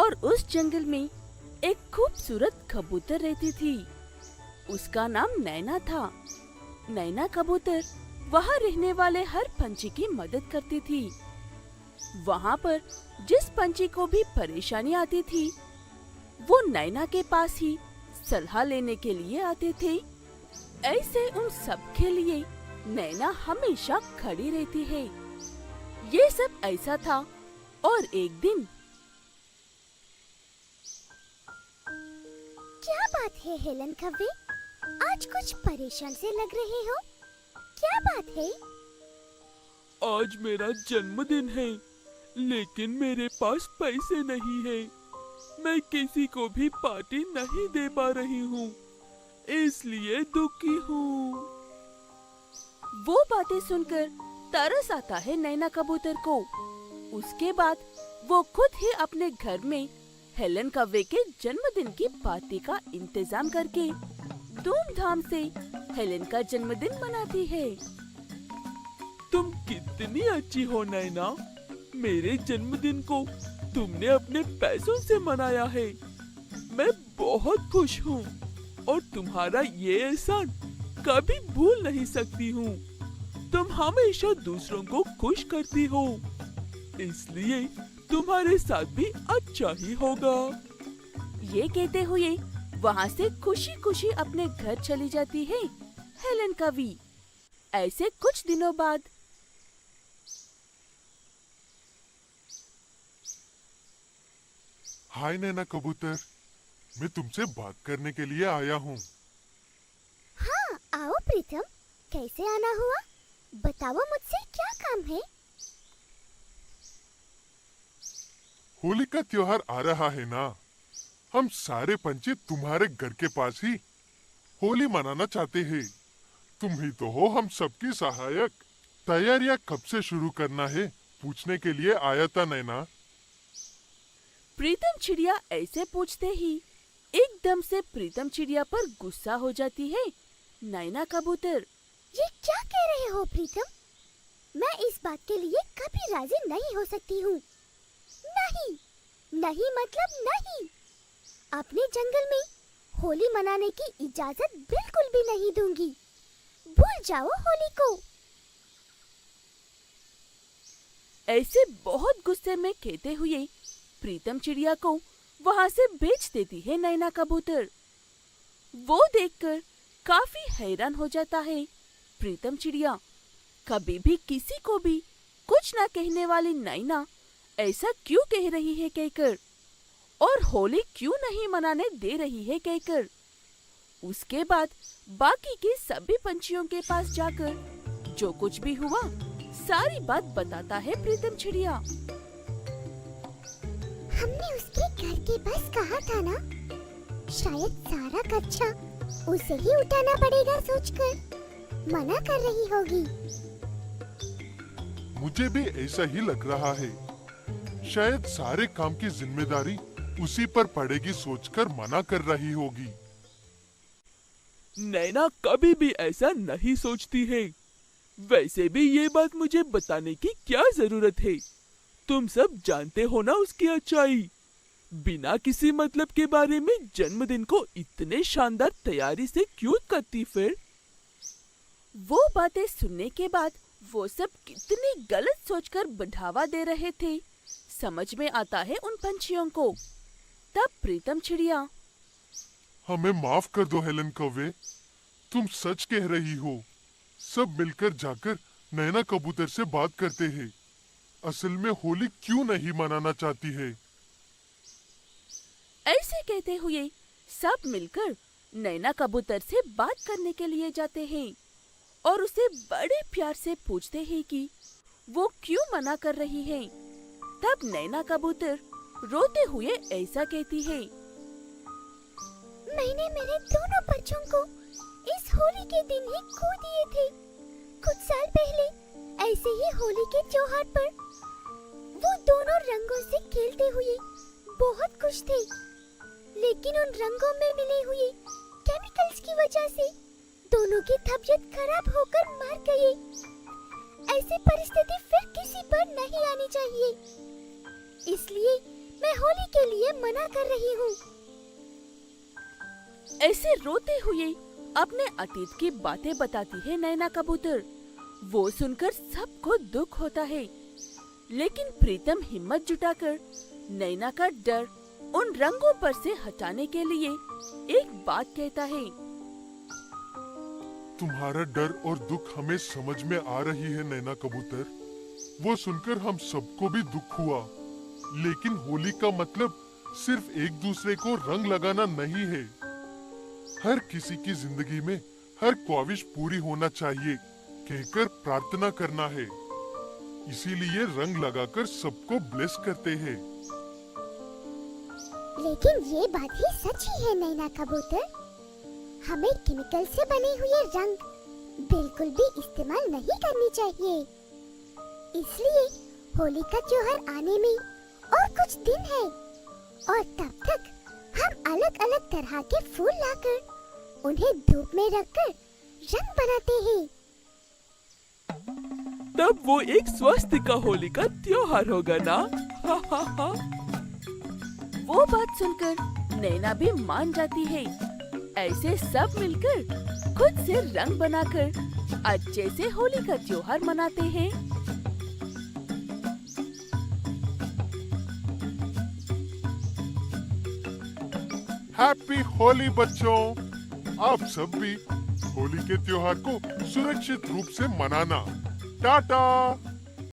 और उस जंगल में एक खूबसूरत कबूतर रहती थी। उसका नाम नैना था। नैना कबूतर वहाँ रहने वाले हर पंछी की मदद करती थी। वहाँ पर जिस पंछी को भी परेशानी आती थी, वो नैना के पास ही सलाह लेने के लिए आते थे। ऐसे उन सब के लिए नैना हमेशा खड़ी रहती है। ये सब ऐसा था और एक दिन। क्या बात है हेलन कव्वे, आज कुछ परेशान से लग रहे हो, क्या बात है? आज मेरा जन्मदिन है, लेकिन मेरे पास पैसे नहीं है। मैं किसी को भी पार्टी नहीं दे पा रही हूँ, इसलिए दुखी हूँ। वो बातें सुनकर तरस आता है नैना कबूतर को। उसके बाद वो खुद ही अपने घर में हेलन कव्वे के जन्मदिन की पार्टी का इंतजाम करके धूमधाम से हेलन का जन्मदिन मनाती है। तुम कितनी अच्छी हो नैना, मेरे जन्मदिन को तुमने अपने पैसों से मनाया है। मैं बहुत खुश हूँ और तुम्हारा ये एहसान कभी भूल नहीं सकती हूँ। तुम हमेशा दूसरों को खुश करती हो, इसलिए तुम्हारे साथ भी अच्छा ही होगा। ये कहते हुए वहाँ से खुशी खुशी अपने घर चली जाती है हेलन कव्वे। ऐसे कुछ दिनों बाद हाय नैना कबूतर, मैं तुमसे बात करने के लिए आया हूँ। हाँ आओ प्रीतम, कैसे आना हुआ, बताओ मुझसे क्या काम है? होली का त्योहार आ रहा है ना, हम सारे पंछी तुम्हारे घर के पास ही होली मनाना चाहते हैं। तुम ही तो हो हम सबकी सहायक। तैयारियां कब से शुरू करना है पूछने के लिए आया था नैना। प्रीतम चिड़िया ऐसे पूछते ही एकदम से प्रीतम चिड़िया पर गुस्सा हो जाती है नैना कबूतर। ये क्या कह रहे हो प्रीतम? मैं इस बात के लिए कभी राजी नहीं हो सकती हूँ। नहीं, नहीं मतलब नहीं। अपने जंगल में होली मनाने की इजाजत बिल्कुल भी नहीं दूंगी। भूल जाओ होली को। ऐसे बहुत गुस्से में कहते हुए प्रीतम चिड़िया को वहाँ से भेज देती है नैना कबूतर। वो देखकर काफी हैरान हो जाता है प्रीतम चिड़िया। कभी भी किसी को भी कुछ ना कहने वाली नैना ऐसा क्यों कह रही है कहकर, और होली क्यों नहीं मनाने दे रही है कहकर। उसके बाद बाकी के सभी पंछियों के पास जाकर जो कुछ भी हुआ सारी बात बताता है प्रीतम चिड़िया। हमने उसके घर के पास कहा था ना, शायद सारा खर्चा उसे ही उठाना पड़ेगा सोचकर मना कर रही होगी। मुझे भी ऐसा ही लग रहा है, शायद सारे काम की जिम्मेदारी उसी पर पड़ेगी सोचकर मना कर रही होगी। नैना कभी भी ऐसा नहीं सोचती है। वैसे भी ये बात मुझे बताने की क्या जरूरत है, तुम सब जानते हो ना उसकी अच्छाई। बिना किसी मतलब के बारे में जन्मदिन को इतने शानदार तैयारी से क्यों करती फिर? वो बातें सुनने के बाद वो सब कितनी गलत सोचकर बढ़ावा दे रहे थे समझ में आता है उन पंछियों को। तब प्रीतम चिड़िया, हमें माफ कर दो हेलन कव्वे, तुम सच कह रही हो। सब मिलकर जाकर नैना कबूतर से बात करते हैं। असल में होली क्यों नहीं मनाना चाहती है। ऐसे कहते हुए सब मिलकर नैना कबूतर से बात करने के लिए जाते हैं और उसे बड़े प्यार से पूछते हैं कि वो क्यों मना कर रही है। तब नैना कबूतर रोते हुए ऐसा कहती है, मैंने मेरे दोनों बच्चों को इस होली के दिन ही खो दिए थे। कुछ साल पहले ऐसे ही होली के त्योहार पर वो दोनों रंगों से खेलते हुए बहुत खुश थे, लेकिन उन रंगों में मिले हुए केमिकल्स की वजह से दोनों की तबीयत खराब होकर मर गई। ऐसी परिस्थिति फिर किसी पर नहीं आनी चाहिए, इसलिए मैं होली के लिए मना कर रही हूँ। ऐसे रोते हुए अपने अतीत की बातें बताती है नैना कबूतर। वो सुनकर सबको दुख होता है, लेकिन प्रीतम हिम्मत जुटाकर नैना का डर उन रंगों पर से हटाने के लिए एक बात कहता है। तुम्हारा डर और दुख हमें समझ में आ रही है नैना कबूतर। वो सुनकर हम सबको भी दुख हुआ, लेकिन होली का मतलब सिर्फ एक दूसरे को रंग लगाना नहीं है। हर किसी की जिंदगी में हर ख्वाहिश पूरी होना चाहिए कहकर प्रार्थना करना है। इसीलिए रंग लगाकर सबको ब्लेस करते हैं। लेकिन ये बात ही सच ही है नैना कबूतर। हमें केमिकल से बने हुए रंग बिल्कुल भी इस्तेमाल नहीं करनी चाहिए। इसलिए होली का त्योहार आने में और कुछ दिन है, और तब तक हम अलग अलग तरह के फूल लाकर उन्हें धूप में रखकर रंग बनाते हैं। तब वो एक स्वस्थ का होली का त्योहार होगा ना। हा हा हा। वो बात सुनकर नैना भी मान जाती है। ऐसे सब मिलकर खुद से रंग बनाकर अच्छे से होली का त्योहार मनाते हैं। हैप्पी होली बच्चों। आप सब भी होली के त्योहार को सुरक्षित रूप से मनाना। टाटा।